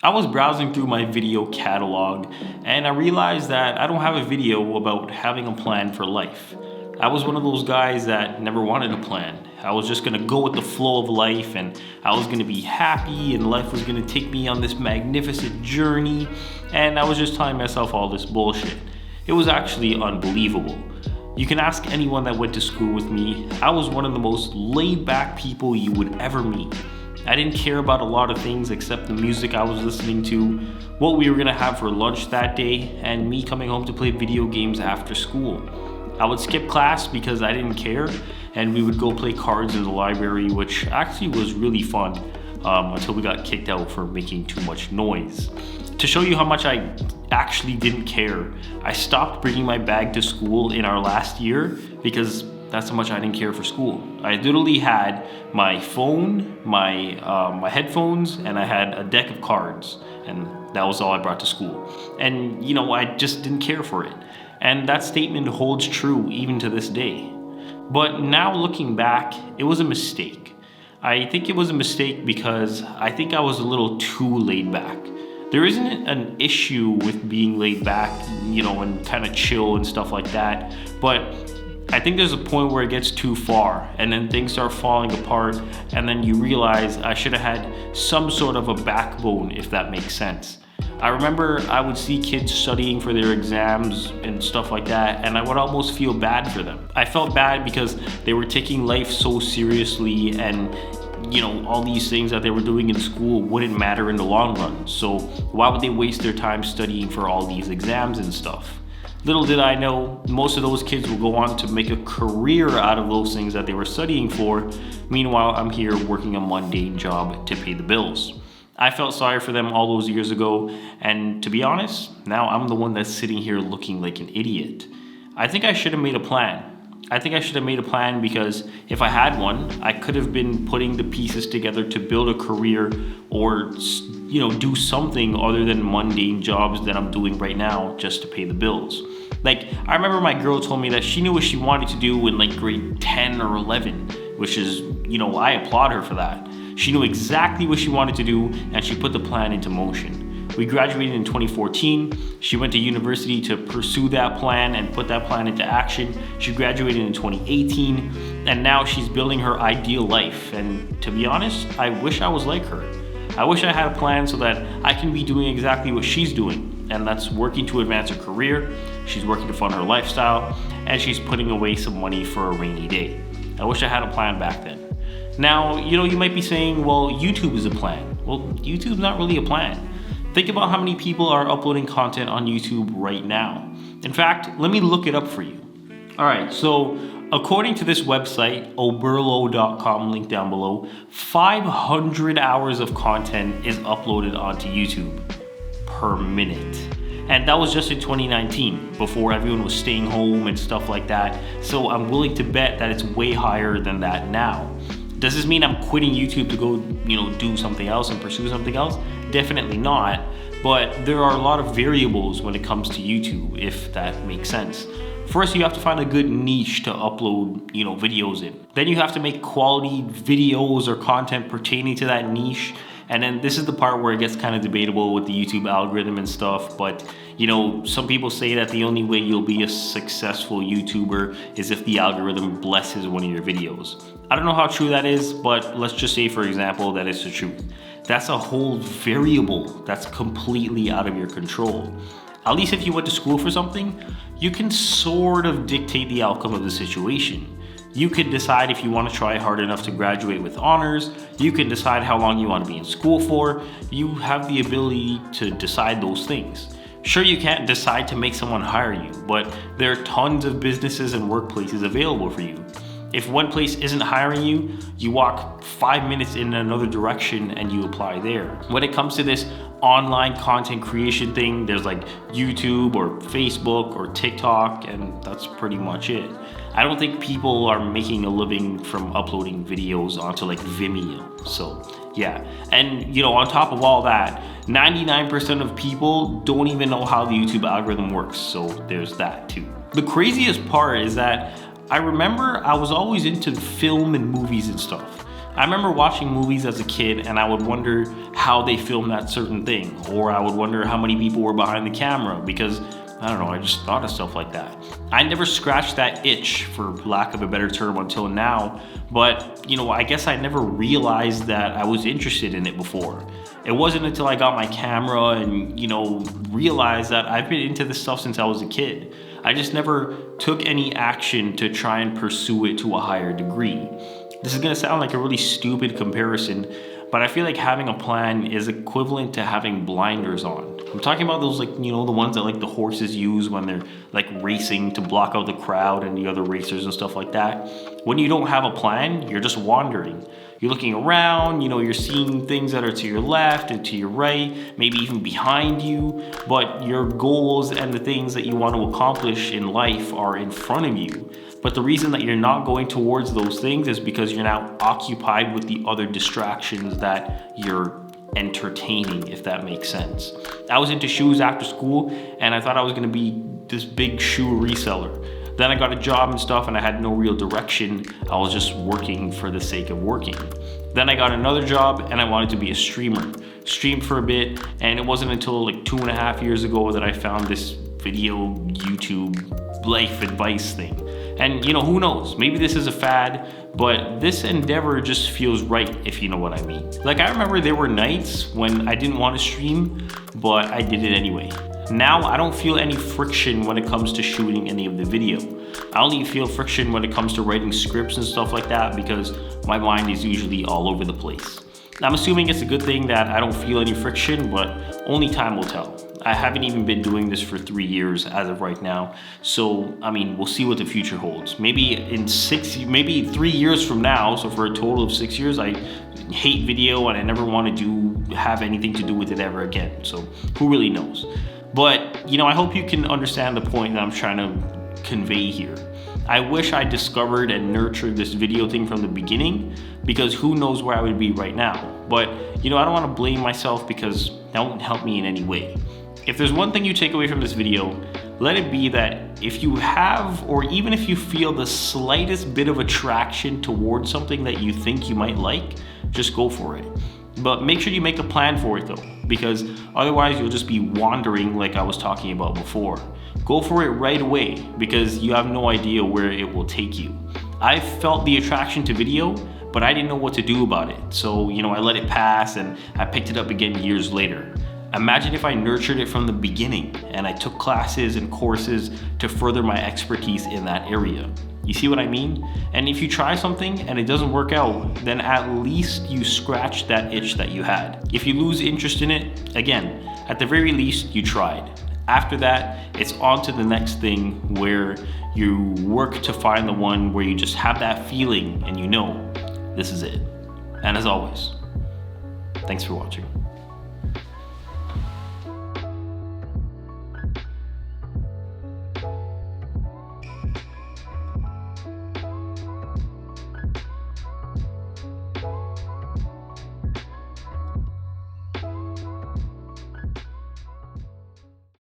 I was browsing through my video catalog and I realized that I don't have a video about having a plan for life. I was one of those guys that never wanted a plan. I was just gonna go with the flow of life and I was gonna be happy and life was gonna take me on this magnificent journey, and I was just telling myself all this bullshit. It was actually unbelievable. You can ask anyone that went to school with me. I was one of the most laid back people you would ever meet. I didn't care about a lot of things except the music I was listening to, what we were gonna have for lunch that day, and me coming home to play video games after school. I would skip class because I didn't care, and we would go play cards in the library, which actually was really fun until we got kicked out for making too much noise. To show you how much I actually didn't care, I stopped bringing my bag to school in our last year because that's how much I didn't care for school. I literally had my phone, my headphones, and I had a deck of cards, and that was all I brought to school. And I just didn't care for it. And that statement holds true even to this day. But now looking back, it was a mistake. I think it was a mistake because I think I was a little too laid back. There isn't an issue with being laid back, and kind of chill and stuff like that, but I think there's a point where it gets too far and then things start falling apart, and then you realize I should have had some sort of a backbone, if that makes sense. I remember I would see kids studying for their exams and stuff like that, and I would almost feel bad for them. I felt bad because they were taking life so seriously, and all these things that they were doing in school wouldn't matter in the long run. So why would they waste their time studying for all these exams and stuff? Little did I know, most of those kids will go on to make a career out of those things that they were studying for. Meanwhile, I'm here working a mundane job to pay the bills. I felt sorry for them all those years ago, and to be honest, now I'm the one that's sitting here looking like an idiot. I think I should have made a plan. I think I should have made a plan because if I had one, I could have been putting the pieces together to build a career or do something other than mundane jobs that I'm doing right now just to pay the bills. Like, I remember my girl told me that she knew what she wanted to do in like grade 10 or 11, which is, I applaud her for that. She knew exactly what she wanted to do and she put the plan into motion. We graduated in 2014. She went to university to pursue that plan and put that plan into action. She graduated in 2018, and now she's building her ideal life. And to be honest, I wish I was like her. I wish I had a plan so that I can be doing exactly what she's doing, and that's working to advance her career. She's working to fund her lifestyle, and she's putting away some money for a rainy day. I wish I had a plan back then. Now, you might be saying, well, YouTube is a plan. Well, YouTube's not really a plan. Think about how many people are uploading content on YouTube right now. In fact, let me look it up for you. All right, so according to this website, oberlo.com, link down below, 500 hours of content is uploaded onto YouTube per minute. And that was just in 2019, before everyone was staying home and stuff like that. So I'm willing to bet that it's way higher than that now. Does this mean I'm quitting YouTube to go, do something else and pursue something else? Definitely not. But there are a lot of variables when it comes to YouTube, if that makes sense. First, you have to find a good niche to upload, videos in. Then you have to make quality videos or content pertaining to that niche. And then this is the part where it gets kind of debatable with the YouTube algorithm and stuff. But, some people say that the only way you'll be a successful YouTuber is if the algorithm blesses one of your videos. I don't know how true that is, but let's just say, for example, that it's the truth. That's a whole variable that's completely out of your control. At least if you went to school for something, you can sort of dictate the outcome of the situation. You could decide if you want to try hard enough to graduate with honors. You can decide how long you want to be in school for. You have the ability to decide those things. Sure, you can't decide to make someone hire you, but there are tons of businesses and workplaces available for you. If one place isn't hiring you, you walk 5 minutes in another direction and you apply there. When it comes to this online content creation thing, there's like YouTube or Facebook or TikTok, and that's pretty much it. I don't think people are making a living from uploading videos onto like Vimeo. So yeah, and on top of all that, 99% of people don't even know how the YouTube algorithm works. So there's that too. The craziest part is that I remember I was always into film and movies and stuff. I remember watching movies as a kid and I would wonder how they filmed that certain thing, or I would wonder how many people were behind the camera because, I don't know, I just thought of stuff like that. I never scratched that itch, for lack of a better term, until now, but I guess I never realized that I was interested in it before. It wasn't until I got my camera and, realized that I've been into this stuff since I was a kid. I just never took any action to try and pursue it to a higher degree. This is gonna sound like a really stupid comparison, but I feel like having a plan is equivalent to having blinders on. I'm talking about those, the ones that the horses use when they're racing to block out the crowd and the other racers and stuff like that. When you don't have a plan, you're just wandering. You're looking around, you're seeing things that are to your left and to your right, maybe even behind you, but your goals and the things that you want to accomplish in life are in front of you. But the reason that you're not going towards those things is because you're now occupied with the other distractions that you're entertaining, if that makes sense. I was into shoes after school and I thought I was gonna be this big shoe reseller. Then I got a job and stuff and I had no real direction. I was just working for the sake of working. Then I got another job and I wanted to be a streamer. Streamed for a bit, and it wasn't until 2.5 years ago that I found this video YouTube life advice thing. And who knows, maybe this is a fad, but this endeavor just feels right, if you know what I mean. I remember there were nights when I didn't want to stream, but I did it anyway. Now I don't feel any friction when it comes to shooting any of the video. I only feel friction when it comes to writing scripts and stuff like that because my mind is usually all over the place. I'm assuming it's a good thing that I don't feel any friction, but only time will tell. I haven't even been doing this for 3 years as of right now. So, we'll see what the future holds. Maybe 3 years from now, so for a total of 6 years, I hate video and I never want to have anything to do with it ever again. So who really knows? But, I hope you can understand the point that I'm trying to convey here. I wish I discovered and nurtured this video thing from the beginning, because who knows where I would be right now. But, I don't want to blame myself because that won't help me in any way. If there's one thing you take away from this video, let it be that if you have, or even if you feel the slightest bit of attraction towards something that you think you might like, just go for it. But make sure you make a plan for it though, because otherwise you'll just be wandering like I was talking about before. Go for it right away because you have no idea where it will take you. I felt the attraction to video, but I didn't know what to do about it. So, I let it pass and I picked it up again years later. Imagine if I nurtured it from the beginning and I took classes and courses to further my expertise in that area. You see what I mean? And if you try something and it doesn't work out, then at least you scratched that itch that you had. If you lose interest in it, again, at the very least you tried. After that, it's on to the next thing where you work to find the one where you just have that feeling and this is it. And as always, thanks for watching.